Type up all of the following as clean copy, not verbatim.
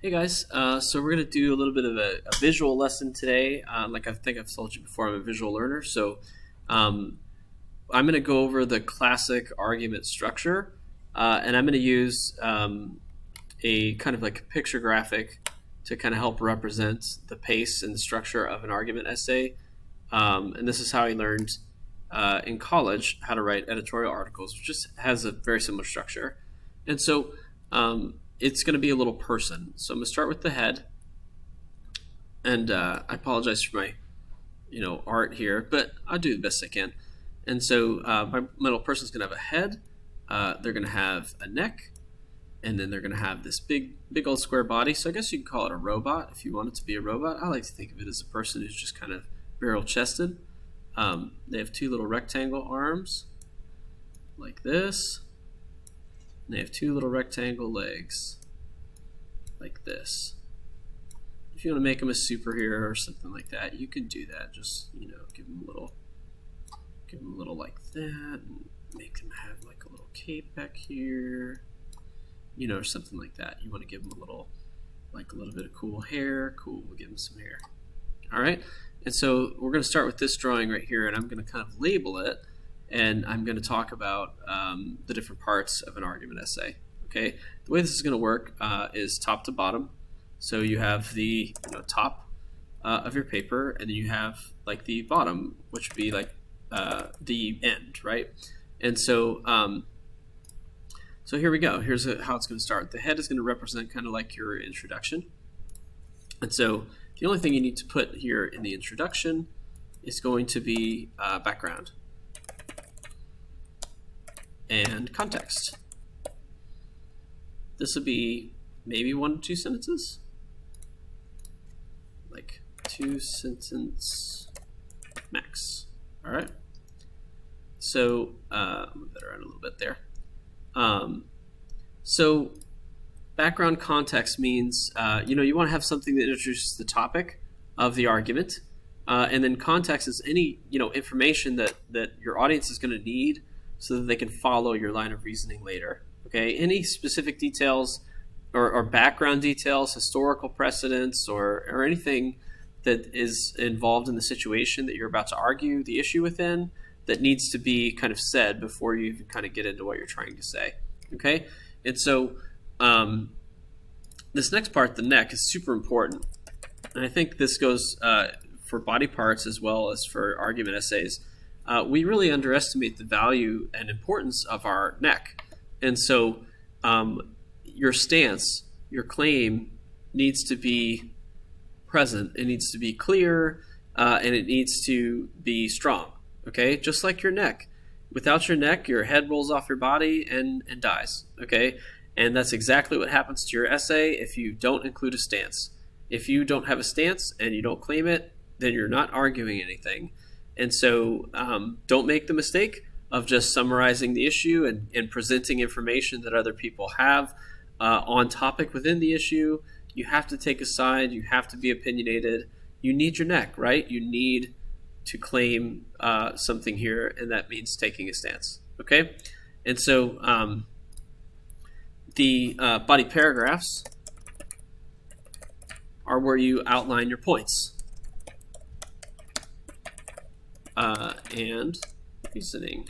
Hey guys, so we're going to do a little bit of a visual lesson today. Like I think I've told you before, I'm a visual learner, so um, I'm going to go over the classic argument structure, and I'm going to use a kind of like a picture graphic to kind of help represent the pace and the structure of an argument essay. And this is how I learned in college how to write editorial articles, which just has a very similar structure. And so it's going to be a little person. So I'm going to start with the head. And I apologize for my art here, but I'll do the best I can. And so my little person is going to have a head. They're going to have a neck. And then they're going to have this big old square body. So I guess you can call it a robot if you want it to be a robot. I like to think of it as a person who's just kind of barrel-chested. They have two little rectangle arms like this. And they have two little rectangle legs like this. If you want to make them a superhero or something like that, you can do that. Just give them a little like that, and make them have like a little cape back here, or something like that. You want to give them a little bit of cool hair. Cool, we'll give them some hair. All right, and so we're going to start with this drawing right here, and I'm going to kind of label it. And I'm going to talk about the different parts of an argument essay. Okay, the way this is going to work is top to bottom. So you have the top of your paper, and then you have like the bottom, which would be like the end, right? And so so here we go. Here's how it's going to start. The head is going to represent kind of like your introduction. And so the only thing you need to put here in the introduction is going to be background and context. This will be maybe 1 to 2 sentences, like 2 sentence max. All right. So I'm gonna move that around a little bit there. So background context means you want to have something that introduces the topic of the argument, and then context is any information that your audience is going to need so that they can follow your line of reasoning later. Okay, any specific details or background details, historical precedents, or anything that is involved in the situation that you're about to argue the issue within that needs to be kind of said before you even kind of get into what you're trying to say. Okay, and so this next part, the neck, is super important. And I think this goes for body parts as well as for argument essays. We really underestimate the value and importance of our neck. And so your stance, your claim needs to be present. It needs to be clear, and it needs to be strong. Okay, just like your neck. Without your neck, your head rolls off your body and dies. Okay, and that's exactly what happens to your essay if you don't include a stance. If you don't have a stance and you don't claim it, then you're not arguing anything. And so don't make the mistake of just summarizing the issue and presenting information that other people have on topic within the issue. You have to take a side. You have to be opinionated. You need your neck, right? You need to claim something here, and that means taking a stance. Okay? And so the body paragraphs are where you outline your points. And reasoning.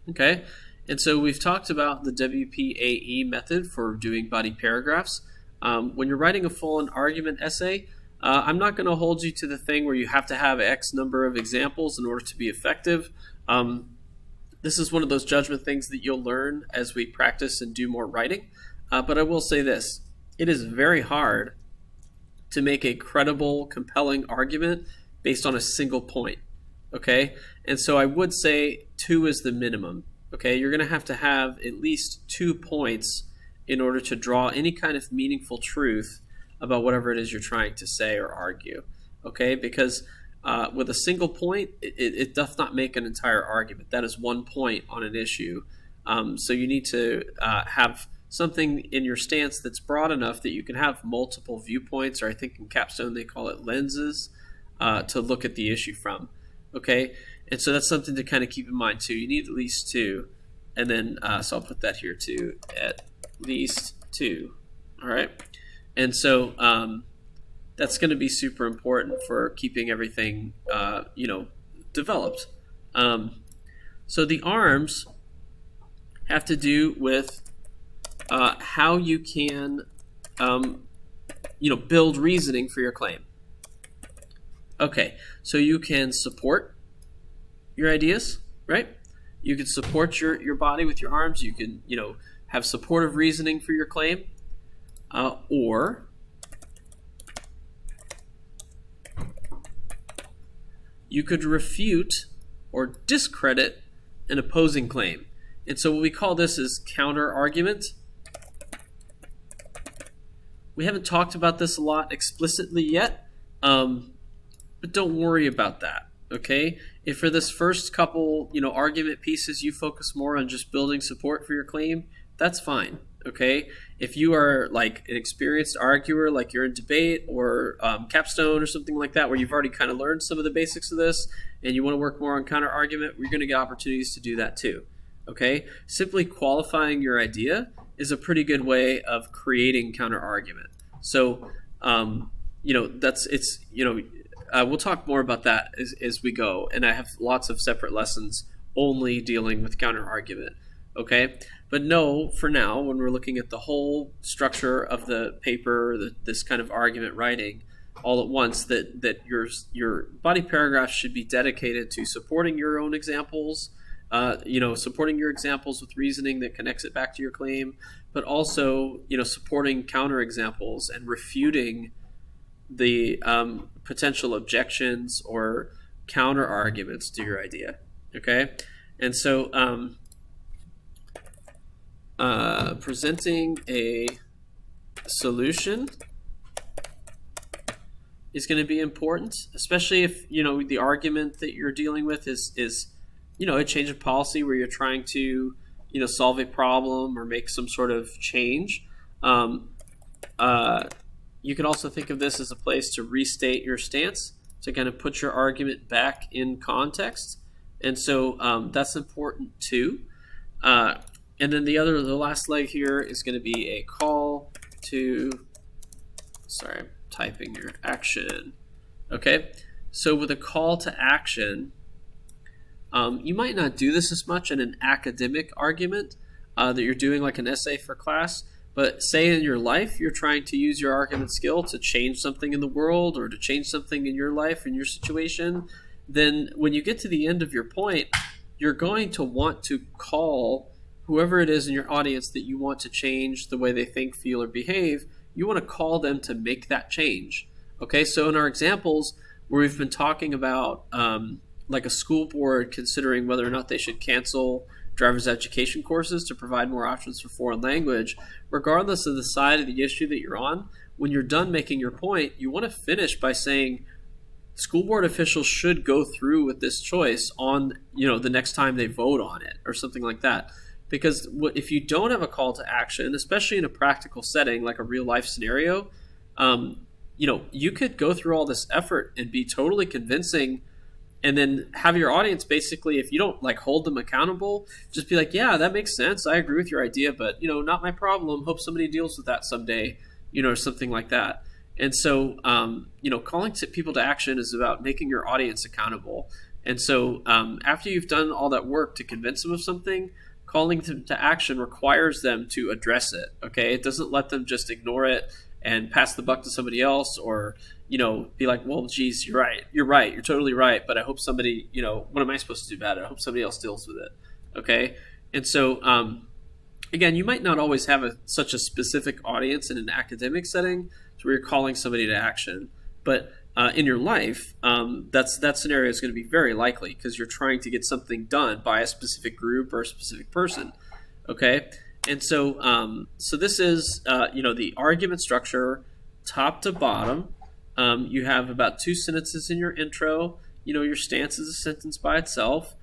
Okay, and so we've talked about the WPAE method for doing body paragraphs. When you're writing a full argument essay, I'm not going to hold you to the thing where you have to have X number of examples in order to be effective. This is one of those judgment things that you'll learn as we practice and do more writing. But I will say this, it is very hard to make a credible, compelling argument based on a single point. Okay, and so I would say 2 is the minimum. Okay, you're going to have at least 2 points in order to draw any kind of meaningful truth about whatever it is you're trying to say or argue. Okay, because with a single point, it doth not make an entire argument. That is 1 point on an issue. So you need to have something in your stance that's broad enough that you can have multiple viewpoints, or I think in Capstone they call it lenses, to look at the issue from. Okay, and so that's something to kind of keep in mind too. You need at least 2, and then so I'll put that here too, at least 2. All right. And so that's going to be super important for keeping everything, developed. So the arms have to do with how you can, build reasoning for your claim. Okay, so you can support your ideas, right? You can support your body with your arms. You can, have supportive reasoning for your claim, or you could refute or discredit an opposing claim. And so what we call this is counter-argument. We haven't talked about this a lot explicitly yet, but don't worry about that, okay? If for this first couple, argument pieces, you focus more on just building support for your claim, that's fine, okay? If you are like an experienced arguer, like you're in debate or capstone or something like that, where you've already kind of learned some of the basics of this, and you want to work more on counter argument, you're going to get opportunities to do that too, okay? Simply qualifying your idea is a pretty good way of creating counter argument. So, we'll talk more about that as we go, and I have lots of separate lessons only dealing with counter argument, okay? But know for now, when we're looking at the whole structure of the paper, this kind of argument writing all at once, that your body paragraph should be dedicated to supporting your own examples, supporting your examples with reasoning that connects it back to your claim, but also, supporting counter examples and refuting the potential objections or counter arguments to your idea, okay? And so presenting a solution is going to be important, especially if the argument that you're dealing with is a change of policy where you're trying to solve a problem or make some sort of change. You could also think of this as a place to restate your stance, to kind of put your argument back in context, and so that's important too. And then the last leg here is going to be a call to, sorry, I'm typing your action. Okay, so with a call to action, you might not do this as much in an academic argument that you're doing like an essay for class, but say in your life you're trying to use your argument skill to change something in the world or to change something in your life, in your situation, then when you get to the end of your point, you're going to want to call whoever it is in your audience that you want to change the way they think, feel, or behave. You want to call them to make that change. Okay, so in our examples where we've been talking about like a school board considering whether or not they should cancel driver's education courses to provide more options for foreign language, regardless of the side of the issue that you're on, when you're done making your point, you want to finish by saying school board officials should go through with this choice on the next time they vote on it or something like that. Because if you don't have a call to action, especially in a practical setting like a real life scenario, you could go through all this effort and be totally convincing, and then have your audience basically, if you don't like hold them accountable, just be like, yeah, that makes sense. I agree with your idea, but not my problem. Hope somebody deals with that someday, or something like that. And so, calling people to action is about making your audience accountable. And so after you've done all that work to convince them of something, calling them to action requires them to address it, okay? It doesn't let them just ignore it and pass the buck to somebody else, or be like, well, geez, you're right, you're totally right, but I hope somebody, what am I supposed to do about it? I hope somebody else deals with it, okay? And so again, you might not always have such a specific audience in an academic setting to where you're calling somebody to action, but in your life, that scenario is going to be very likely because you're trying to get something done by a specific group or a specific person, okay? And so so this is the argument structure, top to bottom. You have about 2 sentences in your intro. Your stance is a sentence by itself.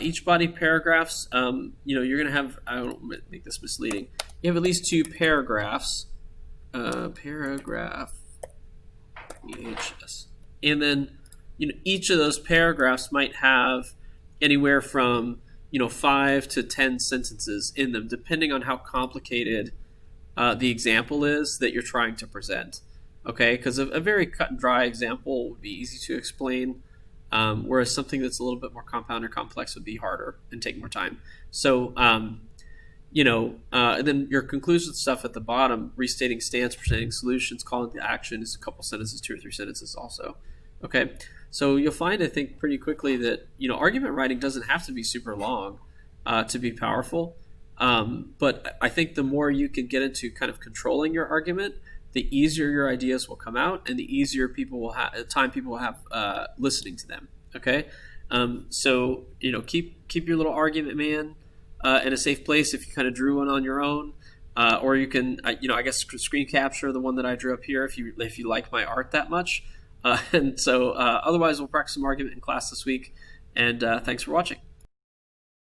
Each body paragraphs, you're going to have, I don't make this misleading, you have at least 2 paragraphs. Paragraph, EHS. And then, each of those paragraphs might have anywhere from, 5 to 10 sentences in them, depending on how complicated the example is that you're trying to present. Okay, because a very cut and dry example would be easy to explain, whereas something that's a little bit more compound or complex would be harder and take more time. So, and then your conclusion stuff at the bottom, restating stance, presenting solutions, calling to action, is a couple sentences, 2 or 3 sentences also. Okay, so you'll find, I think, pretty quickly that argument writing doesn't have to be super long to be powerful. But I think the more you can get into kind of controlling your argument, the easier your ideas will come out, and the easier people will have listening to them. Okay, so keep your little argument man in a safe place if you kind of drew one on your own, or you can I guess screen capture the one that I drew up here if you like my art that much. And so otherwise, we'll practice some argument in class this week. And thanks for watching.